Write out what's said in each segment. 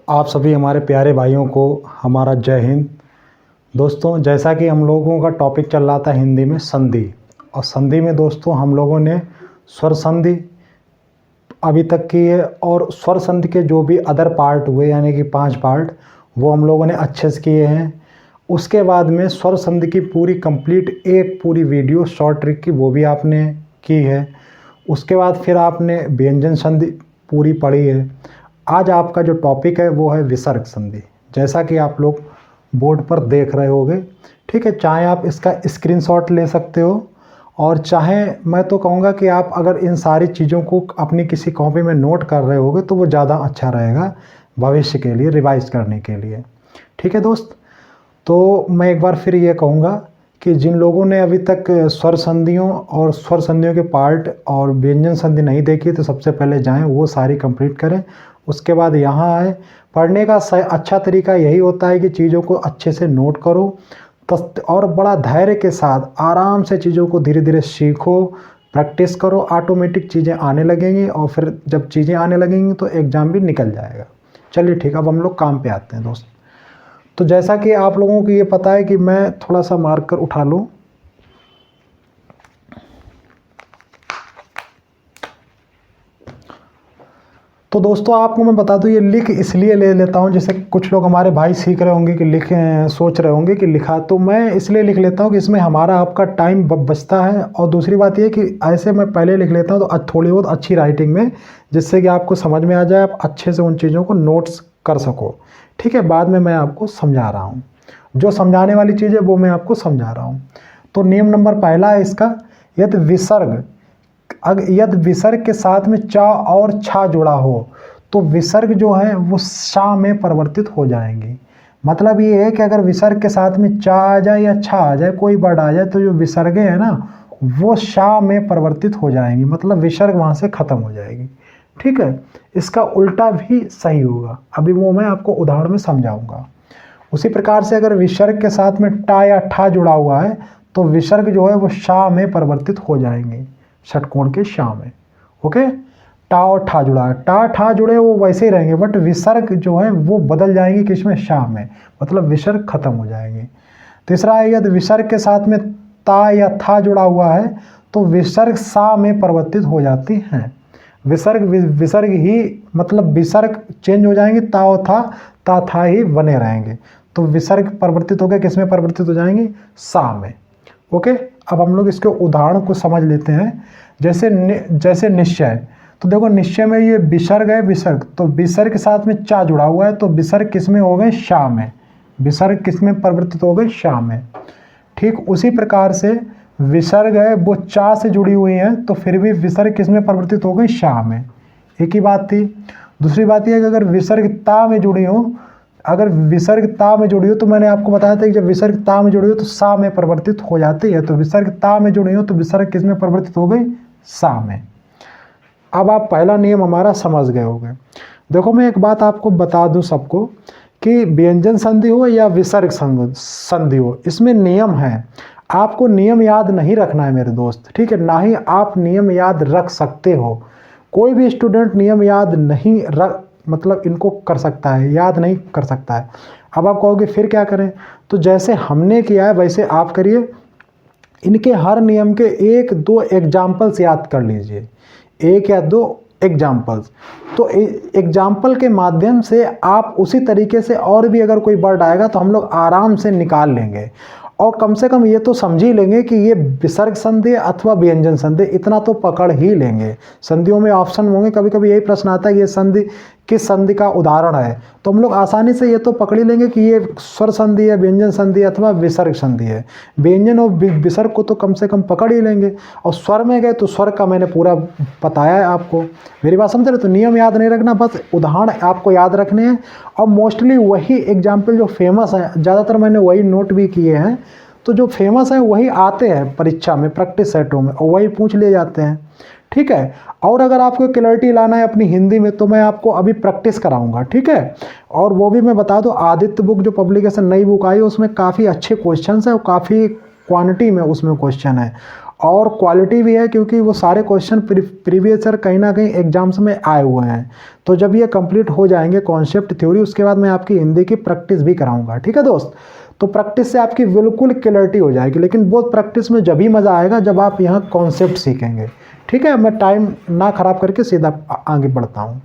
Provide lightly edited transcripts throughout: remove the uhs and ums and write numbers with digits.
आप सभी हमारे प्यारे भाइयों को हमारा जय हिंद। दोस्तों, जैसा कि हम लोगों का टॉपिक चल रहा था हिंदी में संधि, और संधि में दोस्तों हम लोगों ने स्वर संधि अभी तक की है, और स्वर संधि के जो भी अदर पार्ट हुए यानी कि 5 पार्ट वो हम लोगों ने अच्छे से किए हैं। उसके बाद में स्वर संधि की पूरी कंप्लीट एक पूरी वीडियो शॉर्ट ट्रिक की वो भी आपने की है। उसके बाद फिर आपने व्यंजन संधि पूरी पढ़ी है। आज आपका जो टॉपिक है वो है विसर्ग संधि, जैसा कि आप लोग बोर्ड पर देख रहे होंगे। ठीक है, चाहे आप इसका स्क्रीनशॉट ले सकते हो, और चाहे मैं तो कहूँगा कि आप अगर इन सारी चीज़ों को अपनी किसी कॉपी में नोट कर रहे होगे तो वो ज़्यादा अच्छा रहेगा भविष्य के लिए रिवाइज करने के लिए। ठीक है दोस्त, तो मैं एक बार फिर ये कहूँगा कि जिन लोगों ने अभी तक स्वर संधियों और स्वर संधियों के पार्ट और व्यंजन संधि नहीं देखी तो सबसे पहले जाएं वो सारी कंप्लीट करें। उसके बाद यहाँ आए। पढ़ने का अच्छा तरीका यही होता है कि चीज़ों को अच्छे से नोट करो और बड़ा धैर्य के साथ आराम से चीज़ों को धीरे धीरे सीखो, प्रैक्टिस करो। ऑटोमेटिक चीज़ें आने लगेंगी, और फिर जब चीज़ें आने लगेंगी तो एग्ज़ाम भी निकल जाएगा। चलिए ठीक, अब हम लोग काम पे आते हैं दोस्त। तो जैसा कि आप लोगों को ये पता है कि मैं थोड़ा सा मार्कर उठा लूँ। तो दोस्तों आपको मैं बता दूं, ये लिख इसलिए ले लेता हूं, जैसे कुछ लोग हमारे भाई सीख रहे होंगे कि सोच रहे होंगे कि लिखा, तो मैं इसलिए लिख लेता हूं कि इसमें हमारा आपका टाइम बचता है। और दूसरी बात ये कि ऐसे मैं पहले लिख लेता हूं तो थोड़ी बहुत अच्छी राइटिंग में, जिससे कि आपको समझ में आ जाए, आप अच्छे से उन चीज़ों को नोट्स कर सको। ठीक है, बाद में मैं आपको समझा रहा हूँ, जो समझाने वाली चीज़ है वो मैं आपको समझा रहा हूँ। तो नियम नंबर पहला है इसका, यदि विसर्ग के साथ में चा और छा जुड़ा हो तो विसर्ग जो है वो शा में परिवर्तित हो जाएंगे। मतलब ये है कि अगर विसर्ग के साथ में चा आ जाए या छा आ जाए, कोई वर्ड आ जाए, तो जो विसर्ग है ना वो शा में परिवर्तित हो जाएंगी, मतलब विसर्ग वहाँ से खत्म हो जाएगी। ठीक है, इसका उल्टा भी सही होगा, अभी वो मैं आपको उदाहरण में समझाऊंगा। उसी प्रकार से अगर विसर्ग के साथ में टा या ठा जुड़ा हुआ है तो विसर्ग जो है वो शा में परिवर्तित हो जाएंगे, षटकोण के शा में। ओके, टा और ठा जुड़ा है, टा ठा जुड़े वो वैसे ही रहेंगे, बट विसर्ग जो है वो बदल जाएंगे किसमें, शा में, मतलब विसर्ग खत्म हो जाएंगे। तीसरा है, यदि विसर्ग के साथ में ता या था जुड़ा हुआ है तो विसर्ग सा में परिवर्तित हो जाती हैं। विसर्ग ही मतलब विसर्ग चेंज हो जाएंगे, ता और ता था ही बने रहेंगे, तो विसर्ग परिवर्तित हो गए, किसमें परिवर्तित हो जाएंगे, सा में। ओके, अब हम लोग इसके उदाहरण को समझ लेते हैं। जैसे निश्चय, तो देखो निश्चय में ये विसर्ग है, विसर्ग, तो विसर्ग के साथ में चा जुड़ा हुआ है तो विसर्ग किसमें हो गए, शा में। विसर्ग किसमें परिवर्तित हो गए, शा में। ठीक उसी प्रकार से विसर्ग है वो चा से जुड़ी हुई है तो फिर भी विसर्ग किसमें परिवर्तित हो गई, शा में। एक ही बात थी। दूसरी बात यह है कि अगर विसर्ग ता में जुड़ी हो, अगर विसर्ग ता में जुड़ी हो तो मैंने आपको बताया था कि जब विसर्ग ता में जुड़ी हो तो सा में परिवर्तित हो जाती है, तो विसर्ग ता में जुड़ी हो तो विसर्ग किस में परिवर्तित हो गई, सा में। अब आप पहला नियम हमारा समझ गए होंगे। देखो मैं एक बात आपको बता दूं सबको कि व्यंजन संधि हो या विसर्ग संधि हो, इसमें नियम है। आपको नियम याद नहीं रखना है मेरे दोस्त, ठीक है, ना ही आप नियम याद रख सकते हो। कोई भी स्टूडेंट नियम याद नहीं मतलब इनको कर सकता है, याद नहीं कर सकता है। अब आप कहोगे फिर क्या करें, तो जैसे हमने किया है वैसे आप करिए। इनके हर नियम के 1-2 एग्जाम्पल्स याद कर लीजिए, 1 या 2 एग्जाम्पल्स। तो एग्जाम्पल के माध्यम से आप उसी तरीके से और भी अगर कोई वर्ड आएगा तो हम लोग आराम से निकाल लेंगे, और कम से कम ये तो समझ ही लेंगे कि ये विसर्ग संधि अथवा व्यंजन संधि, इतना तो पकड़ ही लेंगे। संधियों में ऑप्शन होंगे, कभी कभी यही प्रश्न आता है कि ये संधि किस संधि का उदाहरण है, तो हम लोग आसानी से ये तो पकड़ ही लेंगे कि ये स्वर संधि है, व्यंजन संधि अथवा विसर्ग संधि है। व्यंजन और विसर्ग को तो कम से कम पकड़ ही लेंगे, और स्वर में गए तो स्वर का मैंने पूरा बताया है आपको। मेरी बात समझ रहे? तो नियम याद नहीं रखना, बस उदाहरण आपको याद रखने हैं, और मोस्टली वही एग्जाम्पल जो फेमस है, ज़्यादातर मैंने वही नोट भी किए हैं, तो जो फेमस है वही आते हैं परीक्षा में, प्रैक्टिस सेटों में, और वही पूछ लिए जाते हैं। ठीक है, और अगर आपको क्लैरिटी लाना है अपनी हिंदी में तो मैं आपको अभी प्रैक्टिस कराऊंगा। ठीक है, और वो भी मैं बता दूं, आदित्य बुक जो पब्लिकेशन नई बुक आई है उसमें काफ़ी अच्छे क्वेश्चन है, और काफ़ी क्वांटिटी में उसमें क्वेश्चन है, और क्वालिटी भी है, क्योंकि वो सारे क्वेश्चन प्रीवियस ईयर कहीं ना कहीं एग्जाम्स में आए हुए हैं। तो जब ये कंप्लीट हो जाएंगे कॉन्सेप्ट थ्योरी, उसके बाद मैं आपकी हिंदी की प्रैक्टिस भी कराऊंगा, ठीक है दोस्त। तो प्रैक्टिस से आपकी बिल्कुल क्लैरिटी हो जाएगी, लेकिन वो प्रैक्टिस में जब ही मज़ा आएगा जब आप यहाँ कॉन्सेप्ट सीखेंगे, ठीक है। मैं टाइम ना ख़राब करके सीधा आगे बढ़ता हूँ।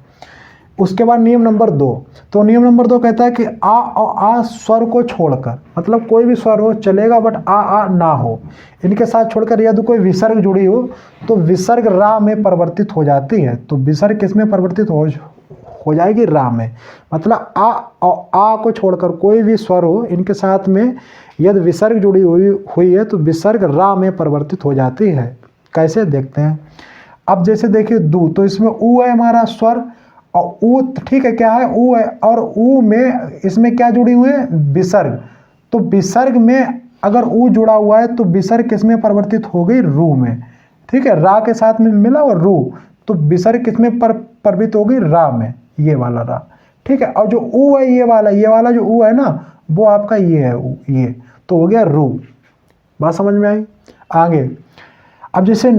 उसके बाद नियम नंबर 2, तो नियम नंबर 2 कहता है कि आ और आ स्वर को छोड़कर, मतलब कोई भी स्वर हो चलेगा बट आ ना हो, इनके साथ छोड़कर यदि कोई विसर्ग जुड़ी हो तो विसर्ग रा में परिवर्तित हो जाती है। तो विसर्ग किस में परिवर्तित हो जाएगी? रा में। मतलब आ और आ को छोड़कर कोई भी स्वर हो, इनके साथ में यदि विसर्ग जुड़ी हुई है तो विसर्ग रा में परिवर्तित हो जाती है। कैसे देखते हैं। अब जैसे देखिए दू, तो इसमें ऊ है हमारा स्वर, और ऊ ठीक है क्या है? ऊ है, और ऊ में इसमें क्या जुड़ी हुई है? विसर्ग। तो विसर्ग में अगर ऊ जुड़ा हुआ है तो विसर्ग किस में परिवर्तित हो गई? रू में, ठीक है। रा के साथ में मिला और रू, तो विसर्ग किस में परिवर्तित हो गई? रा में, ये वाला रा, ठीक है। और जो ऊ है ये वाला जो ऊ है ना, वो आपका ये है ऊ, ये तो हो गया रू। बात समझ में आई? आगे अब जैसे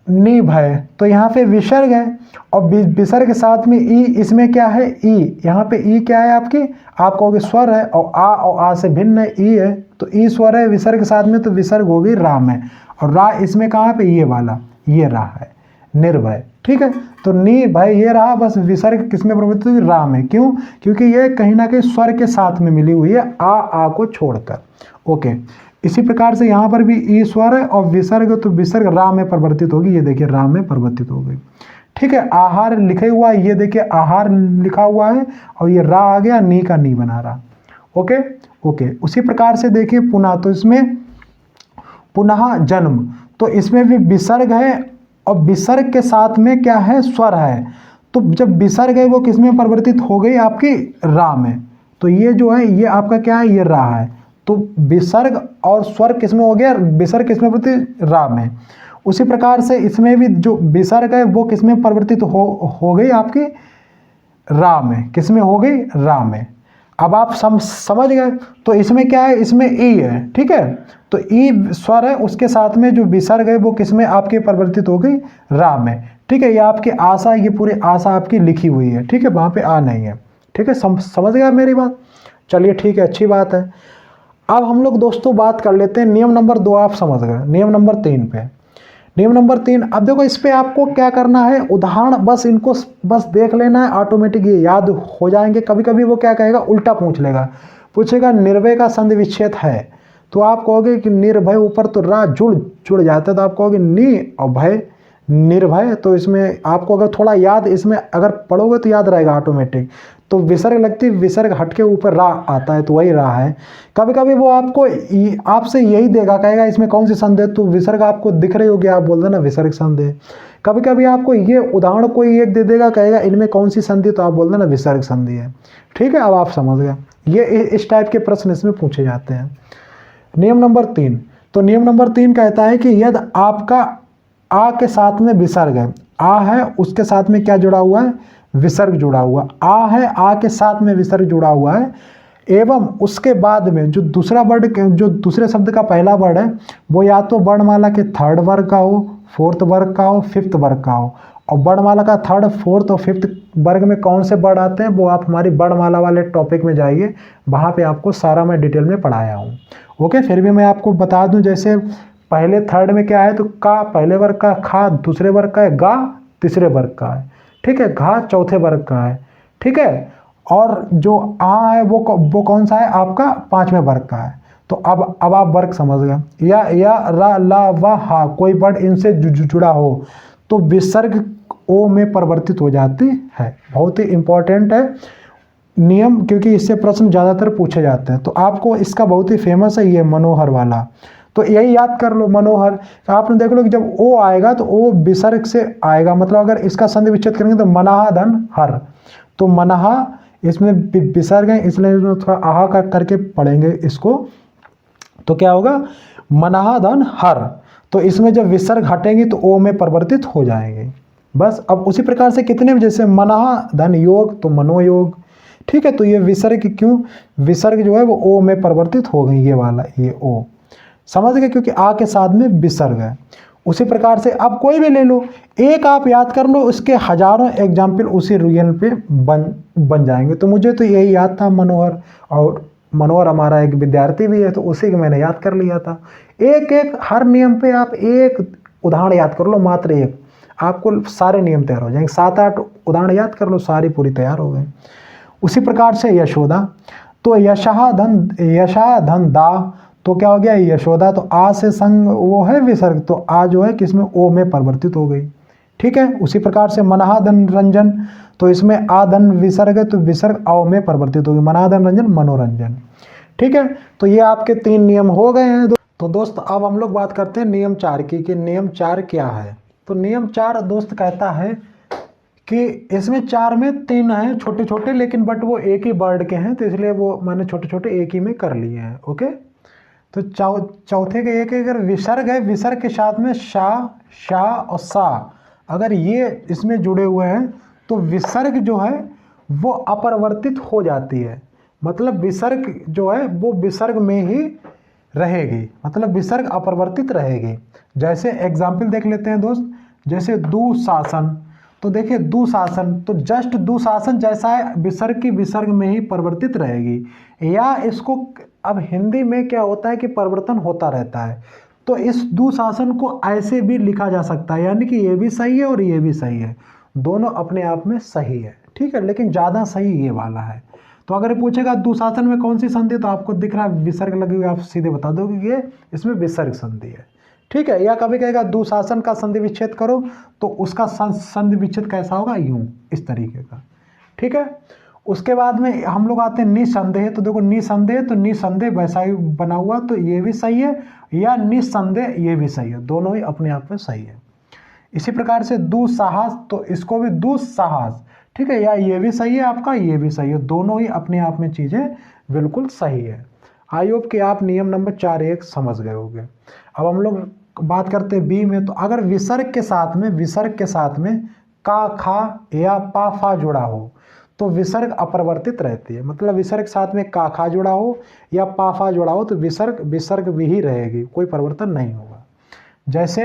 नीभ है, तो यहाँ पे विसर्ग है और विसर्ग के साथ में ई, इसमें क्या है? ई। यहाँ पे ई क्या है आपकी? आप कहोगे स्वर है, और आ से भिन्न है, ई है, तो ई स्वर है विसर्ग के साथ में, तो विसर्ग होगी रा में। और रा इसमें कहाँ पे? ये वाला, ये रा है निर्भय, ठीक है। तो नी भय ये रहा, बस विसर्ग किसमें परिवर्तित हुई? रा में। क्यों? क्योंकि ये कहीं ना कहीं स्वर के साथ में मिली हुई है, आ को छोड़कर। ओके, इसी प्रकार से यहाँ पर भी ई स्वर है और विसर्ग, तो विसर्ग रा में परिवर्तित होगी। ये देखिए रा में परिवर्तित हो गई, ठीक है। आहार लिखे हुआ है, ये देखिए आहार लिखा हुआ है और ये रा आ गया, नी का नी बना रहा। ओके, उसी प्रकार से देखिए पुनः, तो इसमें पुनः जन्म, तो इसमें भी विसर्ग है और विसर्ग के साथ में क्या है? स्वर है। तो जब विसर्ग है वो किस में परिवर्तित हो गई? आपकी रा में। तो ये जो है ये आपका क्या है? ये रा है। तो विसर्ग और स्वर किस में हो गया? विसर्ग किस में परिवर्तित? रा में। उसी प्रकार से इसमें भी जो विसर्ग है वो किस में परिवर्तित हो गई? आपकी रा में। किस में हो गई? रा में। अब आप समझ गए। तो इसमें क्या है? इसमें ई है, ठीक है। तो ई स्वर है, उसके साथ में जो विसर्ग है वो किस में आपके परिवर्तित हो गई? रा में, ठीक है। ये आपकी आशा, ये पूरी आशा आपकी लिखी हुई है, ठीक है, वहाँ पे आ नहीं है, ठीक है। समझ गया मेरी बात? चलिए ठीक है, अच्छी बात है। अब हम लोग दोस्तों बात कर लेते हैं नियम नंबर 2, आप समझ गए। नियम नंबर 3 पे, नियम नंबर 3, अब देखो इस पे आपको क्या करना है? उदाहरण बस इनको बस देख लेना है, ऑटोमेटिक ये याद हो जाएंगे। कभी कभी वो क्या कहेगा? उल्टा पूछेगा निर्भय का संधि विच्छेद है, तो आप कहोगे कि निर्भय, ऊपर तो रा जुड़ जाता है, तो आप कहोगे नी और भय, निर्भय। तो इसमें आपको अगर थोड़ा याद, इसमें अगर पढ़ोगे तो याद रहेगा ऑटोमेटिक। तो विसर्ग लगती, विसर्ग हट के ऊपर रा आता है, तो वही रा है। कभी कभी वो आपको आपसे यही देगा, कहेगा इसमें कौन सी संधि है, तो विसर्ग आपको दिख रही होगी, आप बोल देना विसर्ग संधि। कभी कभी आपको ये उदाहरण कोई एक दे देगा, कहेगा इनमें कौन सी संधि, तो आप बोल देना विसर्ग संधि है, ठीक है। अब आप समझ गए, ये इस टाइप के प्रश्न इसमें पूछे जाते हैं। नियम नंबर 3, तो नियम नंबर 3 कहता है कि यदि आपका आ के साथ में विसर्ग है, आ है उसके साथ में क्या जुड़ा हुआ है? विसर्ग जुड़ा हुआ। आ है, आ के साथ में विसर्ग जुड़ा हुआ है, एवं उसके बाद में जो दूसरा वर्ड, जो दूसरे शब्द का पहला वर्ड है वो या तो वर्णमाला के 3rd वर्ग का हो, 4th वर्ग का हो, 5th वर्ग का हो। और वर्णमाला का 3rd, 4th और 5th वर्ग में कौन से वर्ड आते हैं वो आप हमारी वर्णमाला वाले टॉपिक में जाइए, वहाँ पे आपको सारा मैं डिटेल में पढ़ाया हूँ। ओके, फिर भी मैं आपको बता दूँ, जैसे पहले 3rd में क्या है? तो का पहले वर्ग का, खा दूसरे वर्ग का है, गा तीसरे वर्ग का है, ठीक है, घा चौथे वर्ग का है, ठीक है। और जो आ है वो कौन सा है? आपका 5वें वर्ग का है। तो अब आप वर्ग समझ गए। या रा ला वा हा कोई वर्ड इनसे जुड़ा हो तो विसर्ग ओ में परिवर्तित हो जाती है। बहुत ही इंपॉर्टेंट है नियम, क्योंकि इससे प्रश्न ज़्यादातर पूछे जाते हैं। तो आपको इसका बहुत ही फेमस है ये मनोहर वाला, तो यही याद कर लो मनोहर। आपने देख लो कि जब ओ आएगा तो ओ विसर्ग से आएगा, मतलब अगर इसका संधि विच्छेद करेंगे तो मनाहा धन हर, तो मनाहा इसमें विसर्ग है, इसलिए थोड़ा आहा करके पढ़ेंगे इसको, तो क्या होगा? मनाहा धन हर। तो इसमें जब विसर्ग हटेंगी तो ओ में परिवर्तित हो जाएंगे। बस अब उसी प्रकार से कितने, जैसे मनाहा धन योग तो मनोयोग, ठीक है। तो ये विसर्ग क्यों? विसर्ग जो है वो ओ में परिवर्तित हो गई, ये वाला ये ओ, समझ गए, क्योंकि आ के साथ में विसर्ग है। उसी प्रकार से अब कोई भी ले लो, एक आप याद कर लो, उसके हजारों एग्जाम्पल उसी रियल पे बन जाएंगे। तो मुझे तो यही याद था मनोहर, और मनोहर हमारा एक विद्यार्थी भी है, तो उसी को मैंने याद कर लिया था। एक एक हर नियम पे आप एक उदाहरण याद कर लो, मात्र एक, आपको सारे नियम तैयार हो जाएंगे। 7-8 उदाहरण याद कर लो, सारी पूरी तैयार हो गए। उसी प्रकार से यशोदा, तो यशा धन दा, तो क्या हो गया यशोदा, तो आ से संग वो है विसर्ग, तो आ जो है किसमें ओ में परिवर्तित हो गई। ठीक है। उसी प्रकार से मनहाधन रंजन, तो इसमें आ धन विसर्ग है, तो विसर्ग आओ में परिवर्तित होगी, मनहाधन रंजन मनोरंजन। ठीक है। तो ये आपके 3 नियम हो गए हैं। तो दोस्त अब हम लोग बात करते हैं नियम 4 की, कि नियम 4 क्या है। तो नियम 4 दोस्त कहता है कि इसमें 4 में 3 हैं छोटे छोटे, लेकिन बट वो एक ही वर्ड के हैं, तो इसलिए वो मैंने छोटे छोटे एक ही में कर लिए हैं। ओके। तो चौथे के एक, अगर विसर्ग है, विसर्ग के साथ में शा और सा अगर ये इसमें जुड़े हुए हैं, तो विसर्ग जो है वो अपरिवर्तित हो जाती है। मतलब विसर्ग जो है वो विसर्ग में ही रहेगी, मतलब विसर्ग अपरिवर्तित रहेगी। जैसे एग्जाम्पल देख लेते हैं दोस्त, जैसे दुशासन, तो देखिए दुशासन, तो जस्ट दुशासन जैसा है, विसर्ग की विसर्ग में ही परिवर्तित रहेगी। या इसको अब हिंदी में क्या होता है कि परिवर्तन होता रहता है, तो इस दुशासन को ऐसे भी लिखा जा सकता है, यानी कि ये भी सही है और ये भी सही है, दोनों अपने आप में सही है। ठीक है। लेकिन ज़्यादा सही ये वाला है। तो अगर पूछेगा दुशासन में कौन सी संधि, तो आपको दिख रहा है विसर्ग लगी हुई, आप सीधे बता दोगे ये इसमें विसर्ग संधि है। ठीक है। या कभी कहेगा दुशासन का संधि विच्छेद करो, तो उसका संधि विच्छेद कैसा होगा, यूं, इस तरीके का। ठीक है। उसके बाद में हम लोग आते हैं निसंदेह, तो देखो निसंदेह, तो निसंदेह वैसा ही बना हुआ, तो ये भी सही है, या निसंदेह ये भी सही है, दोनों ही अपने आप में सही है। इसी प्रकार से दुस्साहस, तो इसको भी दुस्साहस, ठीक है, या ये भी सही है आपका, ये भी सही है, दोनों ही अपने आप में चीज़ें बिल्कुल सही है। आई होप कि आप नियम नंबर 4.1 समझ गए होंगे। अब हम लोग बात करते हैं बी में, तो अगर विसर्ग के साथ में का, खा या पा, फा जुड़ा हो, तो विसर्ग अपरिवर्तित रहती है। मतलब विसर्ग साथ में का, खा जुड़ा हो या पा, फा जुड़ा हो, तो विसर्ग भी ही रहेगी, कोई परिवर्तन नहीं होगा। जैसे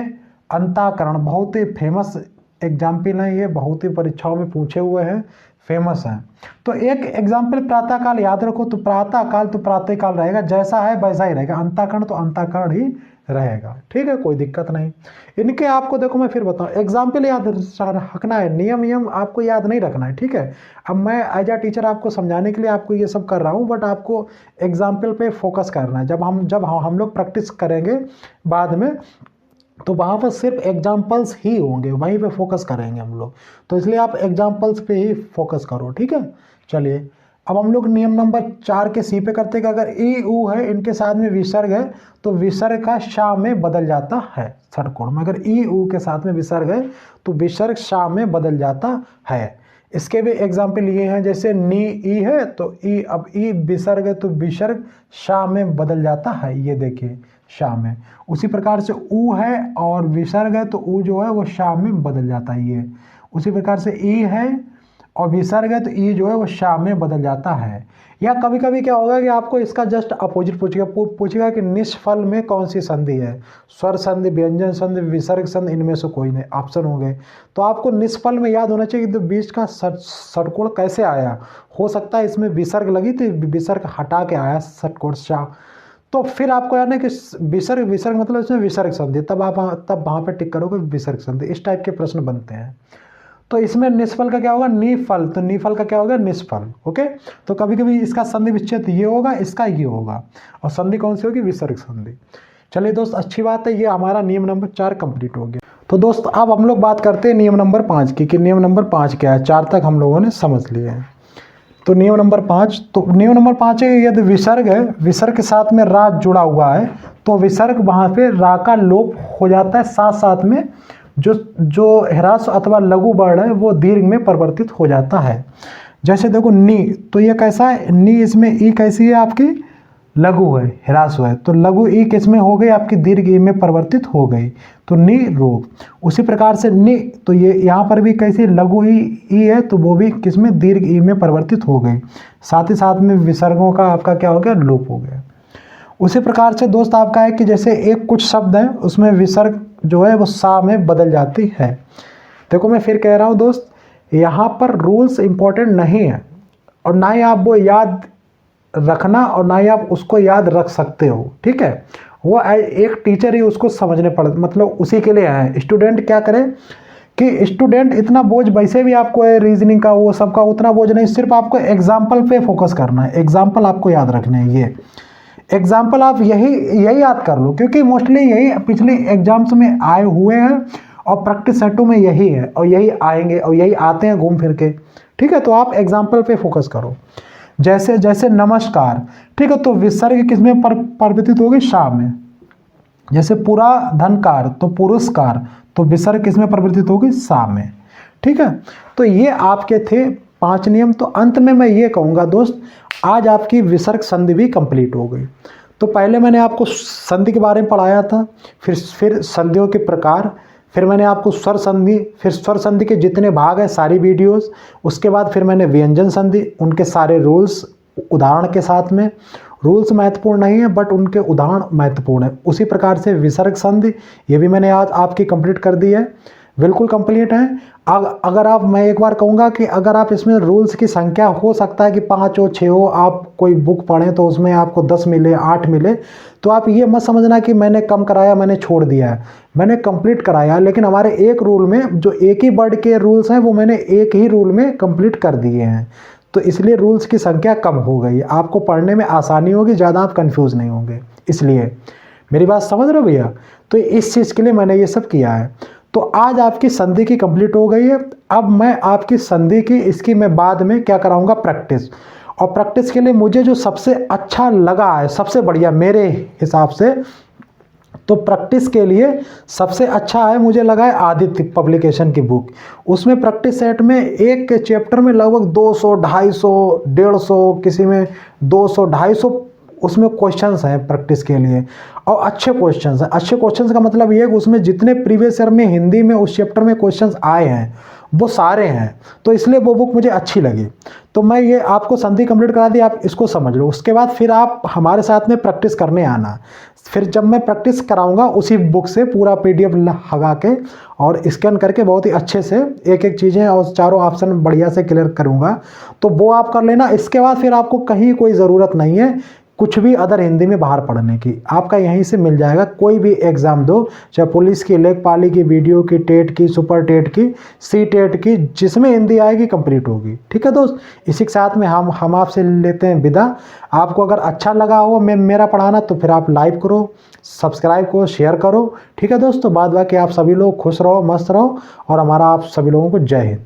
अंताकरण, बहुत ही फेमस एग्जाम्पल है ये, बहुत ही परीक्षाओं में पूछे हुए हैं, फेमस हैं। तो एक एग्जाम्पल प्रातःकाल याद रखो, तो प्रातःकाल तो प्रातःकाल रहेगा, जैसा है वैसा ही रहेगा। अंताकरण तो अंताकरण ही रहेगा। ठीक है, कोई दिक्कत नहीं। इनके आपको देखो मैं फिर बताऊं, एग्जाम्पल याद रखना है, नियम आपको याद नहीं रखना है। ठीक है। अब मैं एज अ टीचर आपको समझाने के लिए आपको ये सब कर रहा हूँ, बट आपको एग्जाम्पल पे फोकस करना है। जब हम लोग प्रैक्टिस करेंगे बाद में, तो वहाँ पर सिर्फ एग्जाम्पल्स ही होंगे, वहीं पे फोकस करेंगे हम लोग, तो इसलिए आप एग्जाम्पल्स पे ही फोकस करो। ठीक है। चलिए अब हम लोग नियम नंबर 4 के सी पे करते हैं कि अगर ई ऊ है, इनके साथ में विसर्ग है, तो विसर्ग का शा में बदल जाता है। षटकोण में अगर ई ऊ के साथ में विसर्ग है, तो विसर्ग शा में बदल जाता है। इसके भी एग्जाम्पल ये हैं, जैसे नी ई है, तो ई, अब ई विसर्ग है, तो विसर्ग शा में बदल जाता है, ये देखिए शा में। उसी प्रकार से ऊ है और विसर्ग है, तो ऊ जो है वो शा में बदल जाता है, ये। उसी प्रकार से ई है और विसर्ग है, तो ई जो है वो शा में बदल जाता है। या कभी कभी क्या होगा कि आपको इसका जस्ट अपोजिट पूछेगा कि निष्फल में कौन सी संधि है, स्वर संधि, व्यंजन संधि, विसर्ग संधि, इनमें से कोई नहीं, ऑप्शन हो गए। तो आपको निष्फल में याद होना चाहिए कि बीच का षटकोण कैसे आया, हो सकता है इसमें विसर्ग लगी थी, विसर्ग हटा के आया षटकोण शा, तो फिर आपको याद है कि विसर्ग मतलब इसमें विसर्ग संधि, तब वहाँ पे टिक करोगे विसर्ग संधि। इस टाइप के प्रश्न बनते हैं। तो इसमें निष्फल का क्या होगा, निफल, तो निफल का क्या होगा, निष्फल। ओके। तो कभी कभी इसका संधि विच्छेद ये होगा, इसका ये होगा, और संधि कौन सी होगी, विसर्ग संधि। चलिए दोस्त, अच्छी बात है, ये हमारा नियम नंबर 4 कंप्लीट हो गया। तो दोस्त अब हम लोग बात करते हैं नियम नंबर 5 की, कि नियम नंबर 5 क्या है। 4 तक हम लोगों ने समझ लिया है। तो नियम नंबर 5, तो नियम नंबर 5 है, यदि विसर्ग है, विसर्ग के साथ में रा जुड़ा हुआ है, तो विसर्ग वहाँ पे रा का लोप हो जाता है, साथ साथ में जो ह्रास अथवा लघु वर्ण है वो दीर्घ में परिवर्तित हो जाता है। जैसे देखो नी, तो ये कैसा है, नी, इसमें ई कैसी है आपकी, लघु है, ह्रास है, तो लघु ई किसमें हो गई आपकी, दीर्घ ई में परिवर्तित हो गई, तो नी रो। उसी प्रकार से नि, तो ये यहाँ पर भी कैसे लघु ई है, तो वो भी किसमें, दीर्घ ई में परिवर्तित हो गई, साथ ही साथ में विसर्गों का आपका क्या हो गया, लोप हो गया। उसी प्रकार से दोस्त आपका है कि जैसे एक कुछ शब्द है उसमें विसर्ग जो है वो सा में बदल जाती है। देखो मैं फिर कह रहा हूँ दोस्त, यहाँ पर रूल्स इंपॉर्टेंट नहीं है और ना ही आप वो याद रखना और ना ही आप उसको याद रख सकते हो, ठीक है। वो एक टीचर ही उसको समझने पड़, मतलब उसी के लिए है। स्टूडेंट क्या करे कि स्टूडेंट इतना बोझ वैसे भी आपको है रीजनिंग का वो सबका उतना बोझ नहीं, सिर्फ आपको एग्जाम्पल पे फोकस करना है, एग्जाम्पल आपको याद रखने हैं। ये एग्जाम्पल आप यही याद कर लो, क्योंकि मोस्टली यही पिछले एग्जाम्स में आए हुए हैं और प्रैक्टिस सेटों में यही है और यही आएंगे और यही आते हैं घूम फिर के, ठीक है। तो आप एग्जाम्पल पे फोकस करो। जैसे जैसे नमस्कार, ठीक है, तो विसर्ग किस में परिवर्तित होगी, शा में। जैसे पूरा धनकार तो पुरस्कार, तो विसर्ग किस में परिवर्तित होगी, सा में, ठीक है। तो ये आपके थे 5 नियम। तो अंत में मैं ये कहूँगा दोस्त, आज आपकी विसर्ग संधि भी कंप्लीट हो गई। तो पहले मैंने आपको संधि के बारे में पढ़ाया था, फिर संधियों के प्रकार, फिर मैंने आपको स्वर संधि, फिर स्वर संधि के जितने भाग हैं सारी वीडियोस, उसके बाद फिर मैंने व्यंजन संधि, उनके सारे रूल्स उदाहरण के साथ में। रूल्स महत्वपूर्ण नहीं है बट उनके उदाहरण महत्वपूर्ण है। उसी प्रकार से विसर्ग संधि, ये भी मैंने आज आपकी कंप्लीट कर दी है, बिल्कुल कंप्लीट है। अगर आप, मैं एक बार कहूँगा कि अगर आप इसमें रूल्स की संख्या हो सकता है कि 5 हो 6 हो, आप कोई बुक पढ़ें तो उसमें आपको 10 मिले 8 मिले, तो आप ये मत समझना कि मैंने कम कराया मैंने छोड़ दिया है, मैंने कंप्लीट कराया। लेकिन हमारे एक रूल में जो एक ही वर्ड के रूल्स हैं वो मैंने एक ही रूल में कंप्लीट कर दिए हैं, तो इसलिए रूल्स की संख्या कम हो गई, आपको पढ़ने में आसानी होगी, ज़्यादा आप कंफ्यूज नहीं होंगे। इसलिए मेरी बात समझ रहे हो भैया, तो इस चीज़ के लिए मैंने ये सब किया है। तो आज आपकी संधि की कंप्लीट हो गई है। अब मैं आपकी संधि की इसकी मैं बाद में क्या कराऊंगा, प्रैक्टिस। और प्रैक्टिस के लिए मुझे जो सबसे अच्छा लगा है, सबसे बढ़िया मेरे हिसाब से, तो प्रैक्टिस के लिए सबसे अच्छा है मुझे लगा है आदित्य पब्लिकेशन की बुक। उसमें प्रैक्टिस सेट में एक चैप्टर में लगभग 200, 250, 150, किसी में 200, 250 उसमें क्वेश्चंस हैं प्रैक्टिस के लिए, और अच्छे क्वेश्चंस हैं। अच्छे क्वेश्चंस का मतलब ये है कि उसमें जितने प्रीवियस ईयर में हिंदी में उस चैप्टर में क्वेश्चंस आए हैं वो सारे हैं, तो इसलिए वो बुक मुझे अच्छी लगी। तो मैं ये आपको संधि कंप्लीट करा दी, आप इसको समझ लो। उसके बाद फिर आप हमारे साथ में प्रैक्टिस करने आना। फिर जब मैं प्रैक्टिस कराऊंगा उसी बुक से पूरा PDF लगा के और स्कैन करके बहुत ही अच्छे से एक एक चीज़ें और चारों ऑप्शन बढ़िया से क्लियर करूंगा, तो वो आप कर लेना। इसके बाद फिर आपको कहीं कोई ज़रूरत नहीं है कुछ भी अदर हिंदी में बाहर पढ़ने की, आपका यहीं से मिल जाएगा। कोई भी एग्ज़ाम दो, चाहे पुलिस की, लेखपाली की, वीडियो की, टेट की, सुपर टेट की, सी टेट की, जिसमें हिंदी आएगी कंप्लीट होगी, ठीक है दोस्त। इसी के साथ में हम आपसे लेते हैं विदा। आपको अगर अच्छा लगा हो मैं मेरा पढ़ाना तो फिर आप लाइक करो, सब्सक्राइब करो, शेयर करो, ठीक है दोस्तों। बाद बाकी आप सभी लोग खुश रहो, मस्त रहो, और हमारा आप सभी लोगों को जय हिंद।